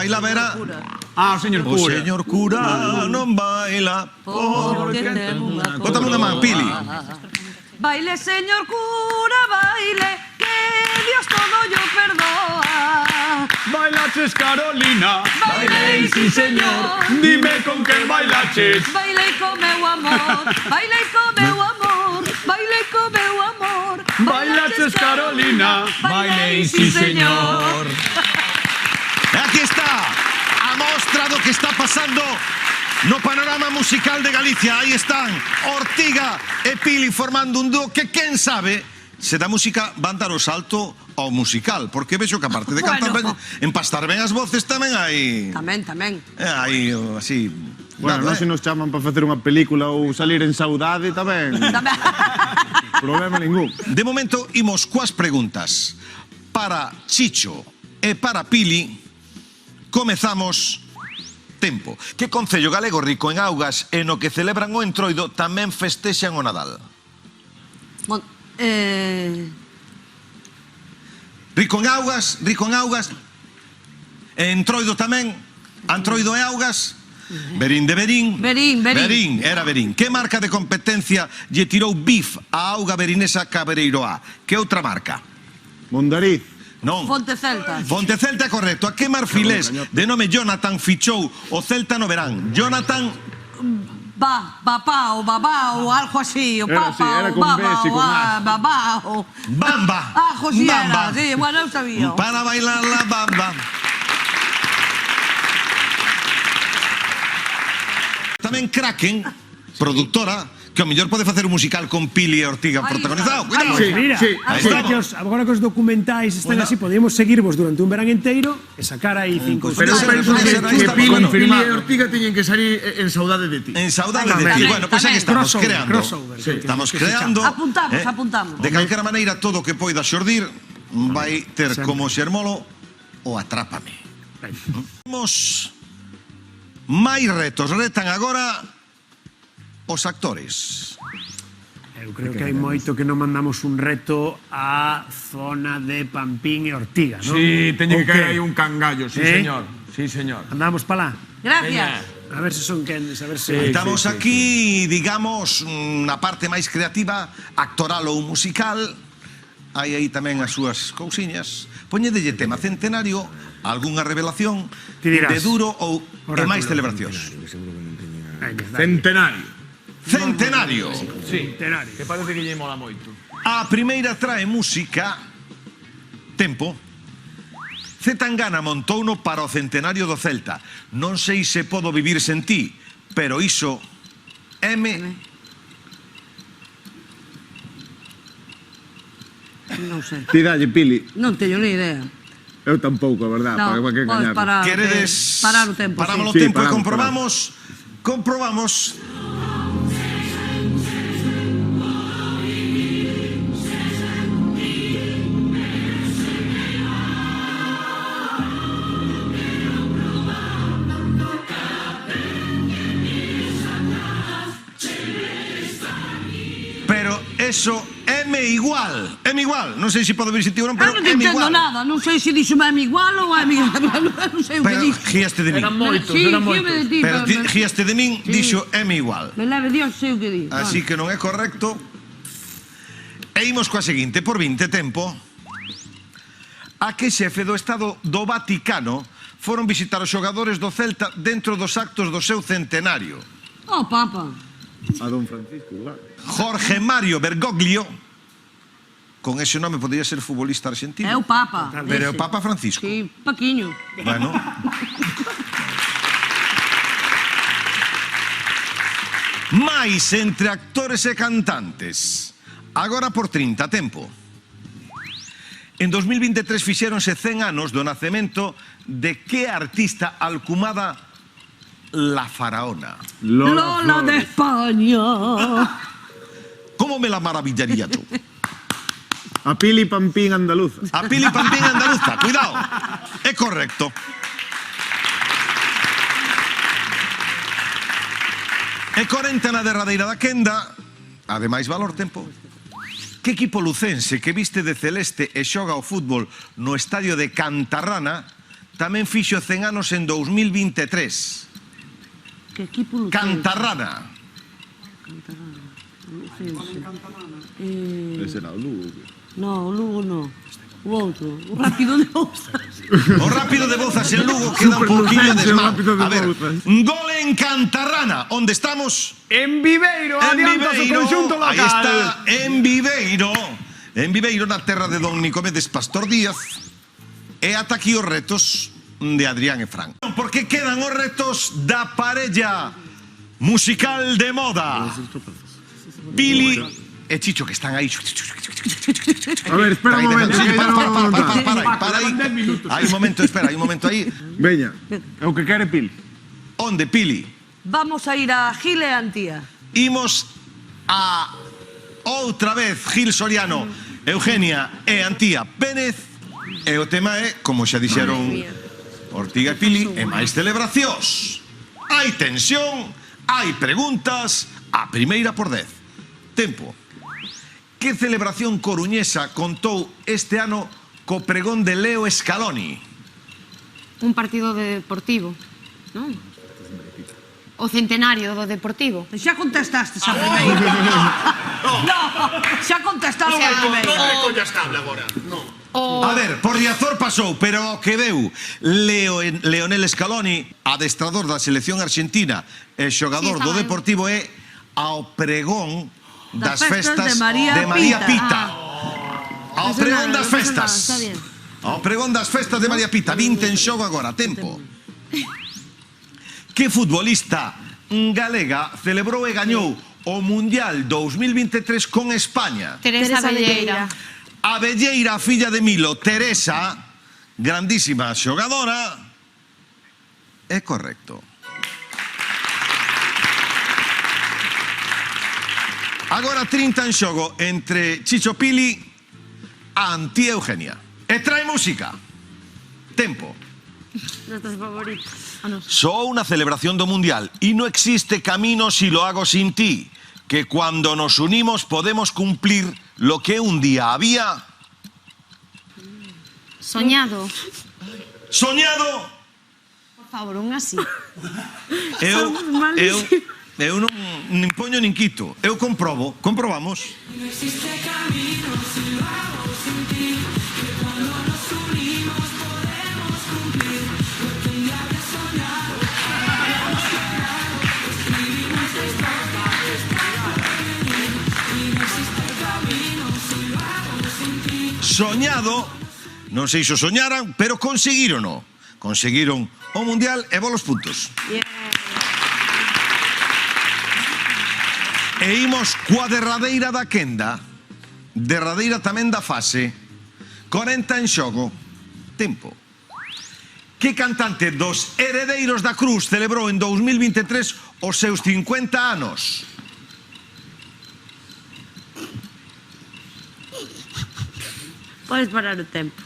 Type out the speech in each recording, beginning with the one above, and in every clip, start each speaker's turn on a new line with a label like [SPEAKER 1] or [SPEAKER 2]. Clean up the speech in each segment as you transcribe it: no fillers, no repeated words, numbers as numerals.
[SPEAKER 1] baila, Vera?
[SPEAKER 2] Ah, o señor
[SPEAKER 1] O
[SPEAKER 2] cura.
[SPEAKER 1] señor cura non baila.
[SPEAKER 3] Porque ten unha
[SPEAKER 1] Bótame unha man, Pili.
[SPEAKER 3] Baile, señor cura, baile, que Dios todo yo perdoa.
[SPEAKER 2] Bailaches, Carolina.
[SPEAKER 3] Bailei, sí, señor.
[SPEAKER 2] Dime con que bailaches.
[SPEAKER 3] Bailei co meu amor, bailei co meu amor, bailei co meu amor.
[SPEAKER 2] Bailaches, Carolina.
[SPEAKER 3] Bailei, sí, señor.
[SPEAKER 1] E aquí está a mostra do que está pasando no panorama musical de Galicia. Aí están Ortiga e Pili formando un dúo que, quen sabe, se da música van dar o salto ao musical, porque vexo que aparte de cantar ben, empastar ben as voces tamén hai...
[SPEAKER 3] Tamén.
[SPEAKER 1] Hai así...
[SPEAKER 4] Bueno, non se nos chaman para facer unha película ou salir en saudade tamén. Problema ningún.
[SPEAKER 1] De momento, imos coas preguntas. Para Chicho e para Pili, comezamos tempo. Que concello galego rico en augas e no que celebran o entroido tamén festexan o Nadal? Rico en augas, e entroido tamén, antroido e augas, Verín de Verín.
[SPEAKER 3] Verín.
[SPEAKER 1] Era Verín. Que marca de competencia lle tirou bif a auga verinesa Cabreiroá? Que outra marca?
[SPEAKER 4] Mondariz.
[SPEAKER 1] Non.
[SPEAKER 3] Fonte Celta.
[SPEAKER 1] Fonte Celta é correcto. A que marfilés de nome Jonathan fichou o Celta no verán? Jonathan...
[SPEAKER 3] Papao, babao, algo así. O
[SPEAKER 4] Era así, era con
[SPEAKER 3] papao,
[SPEAKER 4] B, sí, con A.
[SPEAKER 3] babao.
[SPEAKER 1] Bamba.
[SPEAKER 3] Sí
[SPEAKER 1] Bamba.
[SPEAKER 3] era, sí, bueno, eu sabía.
[SPEAKER 1] Para bailar la bamba. Tamén Kraken, productora, que ao mellor pode facer un musical con Pili e Ortiga protagonizado. Cuidado.
[SPEAKER 4] Sí,
[SPEAKER 5] Mira,
[SPEAKER 4] sí.
[SPEAKER 5] agora que os documentais están
[SPEAKER 1] Bueno.
[SPEAKER 5] así, podemos seguirvos durante un verán inteiro e sacar aí 5
[SPEAKER 4] Pero eu
[SPEAKER 1] Pero
[SPEAKER 4] penso
[SPEAKER 1] puede ser, ahí
[SPEAKER 4] que
[SPEAKER 1] está,
[SPEAKER 4] Pili
[SPEAKER 1] bueno.
[SPEAKER 4] e Ortiga teñen que salir en saudade de ti.
[SPEAKER 1] En saudade de ti.
[SPEAKER 3] Tamén,
[SPEAKER 1] Bueno, pois aquí
[SPEAKER 3] tamén.
[SPEAKER 1] estamos
[SPEAKER 5] Crossover,
[SPEAKER 1] creando.
[SPEAKER 5] crossover, sí.
[SPEAKER 1] Estamos creando.
[SPEAKER 3] Apuntamos.
[SPEAKER 1] De calquera maneira, todo o que poida xordir vai ter como xermolo o Atrápame. Temos máis retos. Retan agora os actores.
[SPEAKER 5] Eu creo que hai moito que non mandamos un reto á zona de Pampín e Ortiga, non?
[SPEAKER 2] Sí, teñe que
[SPEAKER 5] Ok.
[SPEAKER 2] caer aí un cangallo, sí, señor. Sí, señor.
[SPEAKER 5] Andamos pa lá.
[SPEAKER 3] Gracias.
[SPEAKER 5] A ver se son quenes, a ver se...
[SPEAKER 1] Estamos aquí, digamos, na parte máis creativa, actoral ou musical. Hai aí tamén as súas cousiñas. Poñedelle tema centenario, algunha revelación
[SPEAKER 5] Ti dirás.
[SPEAKER 1] de duro ou de máis
[SPEAKER 5] Oráculo.
[SPEAKER 1] celebracións.
[SPEAKER 5] Veña, dale.
[SPEAKER 2] Centenario.
[SPEAKER 1] Centenario.
[SPEAKER 2] Sí,
[SPEAKER 5] Centenario.
[SPEAKER 2] que parece que lle mola moito.
[SPEAKER 1] A primeira trae música, tempo. Zetangana montouno para o centenario do Celta. Non sei se podo vivir sen ti, pero iso
[SPEAKER 3] Non sei.
[SPEAKER 4] Ti dalle, Pili.
[SPEAKER 3] Non teño ni idea.
[SPEAKER 4] Eu tampouco, a verdad,
[SPEAKER 3] No,
[SPEAKER 4] para que
[SPEAKER 3] podes
[SPEAKER 4] engañar.
[SPEAKER 3] parar.
[SPEAKER 1] Queredes
[SPEAKER 3] Parar o tempo,
[SPEAKER 1] paramos o
[SPEAKER 4] sí.
[SPEAKER 1] tempo e
[SPEAKER 4] Sí,
[SPEAKER 1] comprobamos. Pero eso é-me igual. É-me igual. Non sei se podo vir se ti ou non, pero
[SPEAKER 3] Eu non
[SPEAKER 1] é-me
[SPEAKER 3] entendo
[SPEAKER 1] igual.
[SPEAKER 3] nada, non sei se dixo é igual ou é non sei o que
[SPEAKER 1] Pero
[SPEAKER 3] dixo.
[SPEAKER 1] giaste de min.
[SPEAKER 2] Eran moitos,
[SPEAKER 3] Sí,
[SPEAKER 2] eran
[SPEAKER 3] fíame
[SPEAKER 2] moitos.
[SPEAKER 3] de ti,
[SPEAKER 1] Pero
[SPEAKER 3] pero
[SPEAKER 1] giaste de min, dixo é-me igual.
[SPEAKER 3] me leve Dios, sei o que di.
[SPEAKER 1] Así que non é correcto. E imos coa seguinte, por 20 tempo. A que xefe do Estado do Vaticano foron visitar os xogadores do Celta dentro dos actos do seu centenario?
[SPEAKER 3] Oh, papa.
[SPEAKER 4] A don Francisco, claro.
[SPEAKER 1] Jorge Mario Bergoglio, con ese nome podría ser futbolista argentino.
[SPEAKER 3] É o papa.
[SPEAKER 1] Pero é o
[SPEAKER 3] ese.
[SPEAKER 1] Papa Francisco.
[SPEAKER 3] Sí, Paquiño.
[SPEAKER 1] Bueno. Mais entre actores e cantantes. Agora por 30 tempo. En 2023 fixéronse 100 anos do nacemento de que artista alcumada La Faraona.
[SPEAKER 3] Lola de España.
[SPEAKER 1] ¿Cómo me la maravillaría tú?
[SPEAKER 4] A Pili Pampín andaluza.
[SPEAKER 1] A Pili Pampín andaluza, cuidado. É correcto. E 40 na derradeira da quenda, ademais valor tempo. Que equipo lucense que viste de celeste e xoga o fútbol no estadio de Cantarrana tamén fixo 100 anos en 2023.
[SPEAKER 3] Que equipo
[SPEAKER 1] Cantarrana.
[SPEAKER 4] Ese era o Lugo.
[SPEAKER 3] No, o Lugo no. O outro, o Rápido de Bouzas.
[SPEAKER 1] O Rápido de Bouzas en Lugo queda un pouquinho
[SPEAKER 4] Lucense, o Rápido de
[SPEAKER 1] A ver,
[SPEAKER 4] Bouzas.
[SPEAKER 1] gol en Cantarrana. Onde estamos?
[SPEAKER 2] En Viveiro, adianta o conxunto local.
[SPEAKER 1] Aí está, en Viveiro. En Viveiro, na terra de don Nicomedes Pastor Díaz. E ata aquí os retos de Adrián e Fran. Porque quedan os retos da parella musical de moda. Pili e Chicho, que están aí.
[SPEAKER 4] A ver, espera un momento.
[SPEAKER 1] Sí,
[SPEAKER 4] que
[SPEAKER 1] para
[SPEAKER 2] Levan 10
[SPEAKER 1] aí.
[SPEAKER 2] minutos.
[SPEAKER 1] Hai un momento, espera, hai un momento aí.
[SPEAKER 4] Veña, é o que quere Pil.
[SPEAKER 1] Onde, Pili?
[SPEAKER 3] Vamos a ir a Gil e Antía.
[SPEAKER 1] Imos a outra vez Gil Soriano, Eugenia e Antía Pérez. E o tema é, como xa dixeron Ortiga e Pili, e máis celebracións. Hai tensión, hai preguntas, a primeira por 10. Tempo. Que celebración coruñesa contou este ano co pregón de Leo Scaloni?
[SPEAKER 6] Un partido de Deportivo, non? O centenario do Deportivo.
[SPEAKER 3] Xa contestaste a primeira. No, xa contestaron a primeira.
[SPEAKER 1] A ver, por Riazor pasou, pero o que veu Leonel Scaloni, adestrador da selección argentina e xogador
[SPEAKER 6] Sí,
[SPEAKER 1] do
[SPEAKER 6] estaba
[SPEAKER 1] Deportivo, é ao pregón das
[SPEAKER 3] Das festas
[SPEAKER 1] festas
[SPEAKER 3] de María
[SPEAKER 1] Pita. Ao
[SPEAKER 6] Pasa
[SPEAKER 1] pregón
[SPEAKER 6] nada,
[SPEAKER 1] das
[SPEAKER 6] no pasa
[SPEAKER 1] festas.
[SPEAKER 6] nada, está bien.
[SPEAKER 1] Ao pregón das festas de María Pita. 20 en xogo agora, tempo. Que futbolista galega celebrou e gañou o Mundial 2023 con España?
[SPEAKER 6] Teresa Velleira.
[SPEAKER 1] A velleira, filla de Milo, Teresa, grandísima xogadora, é correcto. Agora 30 en xogo entre Chicho Pili a Antía Eugenia. E trae música. Tempo.
[SPEAKER 6] Nuestros favoritos.
[SPEAKER 1] Sou una celebración do Mundial y no existe camino si lo hago sin ti, que cuando nos unimos podemos cumplir lo que un día había
[SPEAKER 6] Soñado.
[SPEAKER 1] soñado.
[SPEAKER 6] Por favor, un así.
[SPEAKER 1] Eu non nin poño nin quito. Eu comprobamos. Soñado, non sei se o soñaran, pero conseguírono. Conseguiron o Mundial e volos puntos. E imos coa derradeira da quenda, derradeira tamén da fase, 40 en xogo, tempo. Que cantante dos Heredeiros da Cruz celebrou en 2023 os seus 50 anos?
[SPEAKER 3] Podes parar o tempo.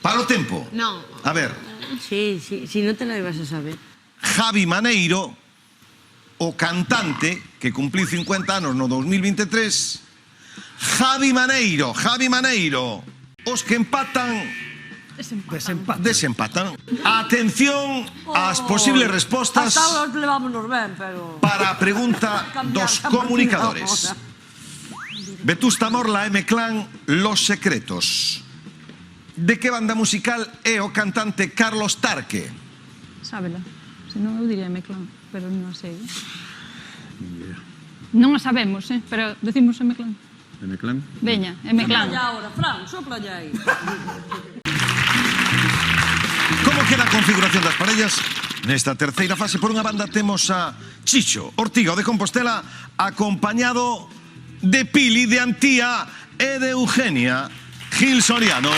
[SPEAKER 1] Para o tempo.
[SPEAKER 6] No.
[SPEAKER 1] A ver,
[SPEAKER 3] Sí, si non te lo ibas a saber.
[SPEAKER 1] Javi Maneiro, o cantante que cumpliu 50 anos no 2023. Javi Maneiro. Os que empatan desempatan. Atención ás posibles respostas
[SPEAKER 3] Hasta ahora levámonos ben, pero...
[SPEAKER 1] para a pregunta dos comunicadores. Vetusta Morla, M-Clan, Los Secretos. De que banda musical é o cantante Carlos Tarque?
[SPEAKER 7] Sábela. Se non, eu diría M-Clan, pero non a sei. Non a sabemos, pero decimos M-Clan.
[SPEAKER 4] M-Clan?
[SPEAKER 7] Veña, M-Clan.
[SPEAKER 3] Sopla ahora, Fran, sopla ya aí.
[SPEAKER 1] Como queda a configuración das parellas? Nesta terceira fase, por unha banda, temos a Chicho Ortiga, o de Compostela, acompañado de Pili, de Antía e de Eugenia Gil Soriano.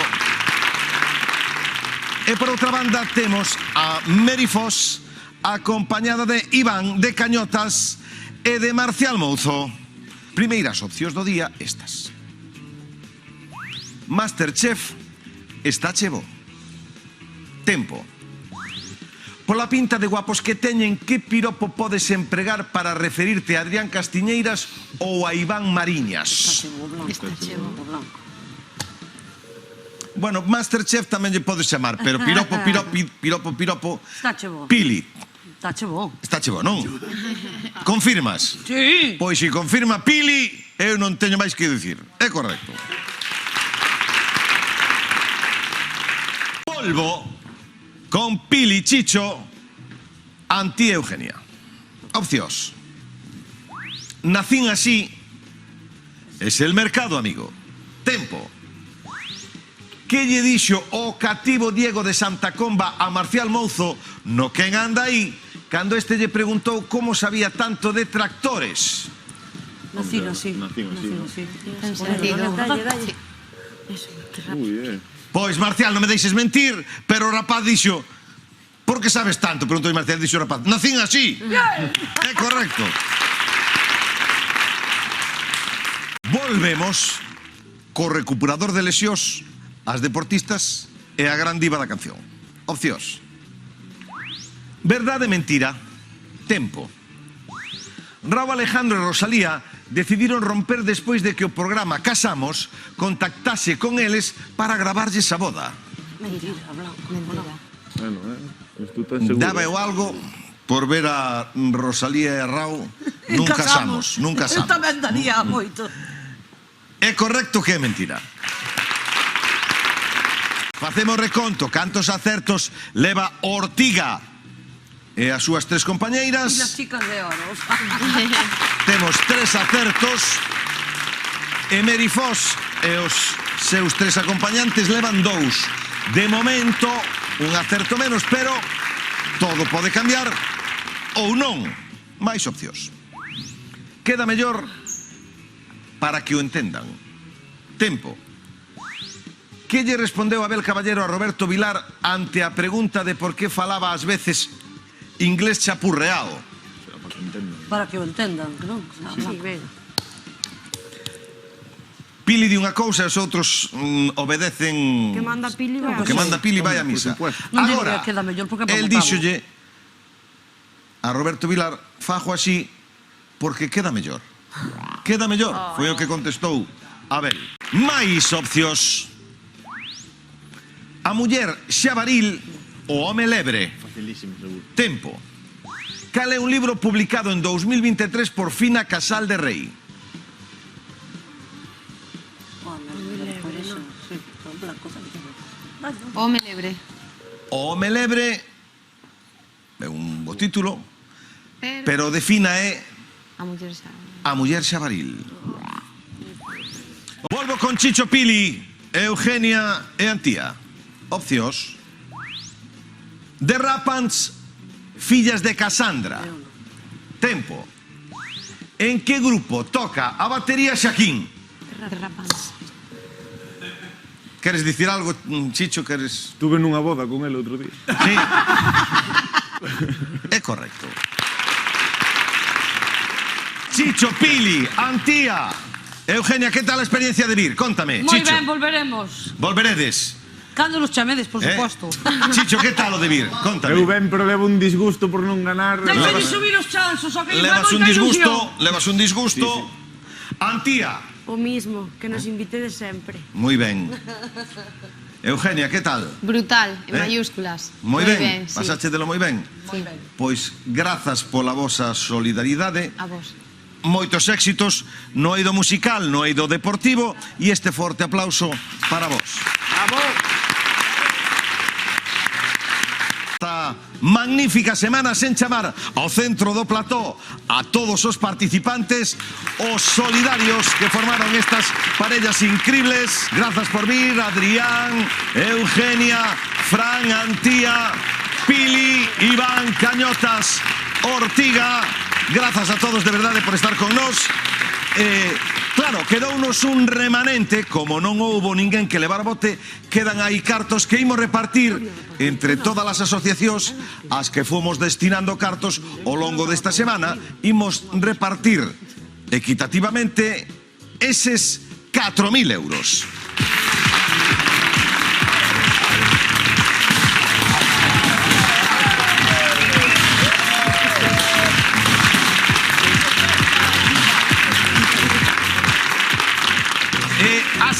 [SPEAKER 1] E por outra banda temos a Mary Foss, acompañada de Iván de Cañotas e de Marcial Mouzo. Primeiras opcións do día, estas. Masterchef está chevo. Tempo. Pola pinta de guapos que teñen, que piropo podes empregar para referirte a Adrián Castiñeiras ou a Iván Mariñas? Bueno, Masterchef tamén lle podes chamar, pero piropo,
[SPEAKER 3] Estáche bo.
[SPEAKER 1] Pili.
[SPEAKER 3] Estáche bo.
[SPEAKER 1] Estáche bo, non? Confirmas?
[SPEAKER 3] Sí.
[SPEAKER 1] Pois se confirma Pili, eu non teño máis que dicir. É correcto. Volvo con Pili, Chicho, Antía e Eugenia. Opcións. Nacín así, es el mercado, amigo. Tempo. Que lle dixo o cativo Diego de Santa Comba a Marcial Mouzo no Quen anda aí cando este lle preguntou como sabía tanto de tractores?
[SPEAKER 3] Nacín así.
[SPEAKER 4] Nacín así,
[SPEAKER 1] Pois, Marcial, non me deixes mentir, pero o rapaz dixo, por que sabes tanto? Preguntou Marcial, dixo o rapaz, nacín así. É correcto. Volvemos co recuperador de lesións, as deportistas e a gran diva da canción. Opcións. Verdade e mentira. Tempo. Raúl Alejandro e Rosalía decidiron romper despois de que o programa Casamos contactase con eles para gravarlles a boda.
[SPEAKER 6] Mentira.
[SPEAKER 4] Bueno, isto tan seguro.
[SPEAKER 1] Daba eu algo por ver a Rosalía e a Raúl. Nunca casamos.
[SPEAKER 3] Eu tamén daría moito.
[SPEAKER 1] É correcto que é mentira. Facemos reconto. Cantos acertos leva Ortiga e as súas tres
[SPEAKER 3] E las
[SPEAKER 1] compañeiras?
[SPEAKER 3] chicas de oro.
[SPEAKER 1] Temos 3 acertos e Merifós e os seus 3 acompañantes levan 2. De momento, un acerto menos, pero todo pode cambiar ou non. Máis opcións. Queda mellor para que o entendan. Tempo. Que lle respondeu Abel Caballero a Roberto Vilar ante a pregunta de por que falaba ás veces inglés chapurreado?
[SPEAKER 3] Para que o entendan, non?
[SPEAKER 6] Sí, ben.
[SPEAKER 1] Pili di unha cousa e os outros obedecen...
[SPEAKER 6] Que manda Pili vai a
[SPEAKER 1] O que manda Pili vai a misa.
[SPEAKER 3] Non digo
[SPEAKER 1] Agora,
[SPEAKER 3] que queda mellor porque
[SPEAKER 1] el
[SPEAKER 3] votamos.
[SPEAKER 1] díxolle a Roberto Vilar, fajo así porque queda mellor. Queda mellor, foi o que contestou Abel. Máis opcións. A muller xabaril, o home lebre.
[SPEAKER 4] Facilísimo, seguro.
[SPEAKER 1] Tempo. Cal é un libro publicado en 2023 por Fina Casal de Rei?
[SPEAKER 6] Home lebre.
[SPEAKER 1] O home lebre é un bo título,
[SPEAKER 6] Pero
[SPEAKER 1] pero o de Fina é
[SPEAKER 6] a muller xa.
[SPEAKER 1] A muller xabaril. Volvo con Chicho, Pili, Eugenia e Antía. Opcións. The Rapans, fillas de Cassandra. Tempo. En que grupo toca a batería Xaquín?
[SPEAKER 6] Rapans.
[SPEAKER 1] Queres dicir algo, Chicho? Queres...
[SPEAKER 4] Estuve nunha boda con el outro día.
[SPEAKER 1] Sí. É correcto. Chicho, Pili, Antía, Eugenia, que tal a experiencia de vir? Contame,
[SPEAKER 3] Moi
[SPEAKER 1] Chicho.
[SPEAKER 3] ben, volveremos.
[SPEAKER 1] Volveredes.
[SPEAKER 3] Cando nos chamedes, por suposto.
[SPEAKER 1] Chicho, que tal o de vir? Contame.
[SPEAKER 4] Eu ben, pero levo un disgusto por non ganar.
[SPEAKER 3] Deixe de subir os chanzos, o que lle fai
[SPEAKER 1] Levas un
[SPEAKER 3] moita
[SPEAKER 1] disgusto,
[SPEAKER 3] ilusión.
[SPEAKER 1] levas un disgusto. Antía,
[SPEAKER 6] O mismo, que nos invitedes sempre.
[SPEAKER 1] moi ben. Eugenia, que tal?
[SPEAKER 6] Brutal, en mayúsculas.
[SPEAKER 1] Moi ben,
[SPEAKER 6] sí.
[SPEAKER 1] pasáchetelo moi ben.
[SPEAKER 6] Sí.
[SPEAKER 1] Pois grazas pola vosa solidaridade.
[SPEAKER 6] A vos.
[SPEAKER 1] Moitos éxitos no eido musical, no eido deportivo e este forte aplauso para vos. Esta magnífica semana sen chamar ao centro do plató a todos os participantes, os solidarios que formaron estas parellas increíbles. Grazas por vir, Adrián, Eugenia, Fran, Antía, Pili, Iván, Cañotas, Ortiga. Grazas a todos de verdade por estar con nós. Claro, quedounos un remanente, como non houbo ninguén que levar bote, quedan aí cartos que imos repartir entre todas as asociacións as que fomos destinando cartos ao longo desta semana. Imos repartir equitativamente eses 4.000 euros.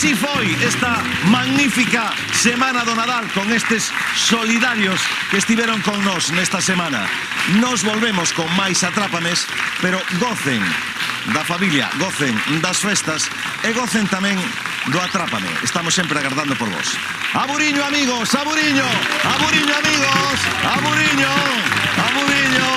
[SPEAKER 1] Así foi esta magnífica Semana do Nadal con estes solidarios que estiveron con nós nesta semana. Nos volvemos con máis Atrápames, pero gocen da familia, gocen das festas e gocen tamén do Atrápame. Estamos sempre agardando por vos. Aburiño, amigos, aburiño, aburiño, amigos, aburiño, aburiño.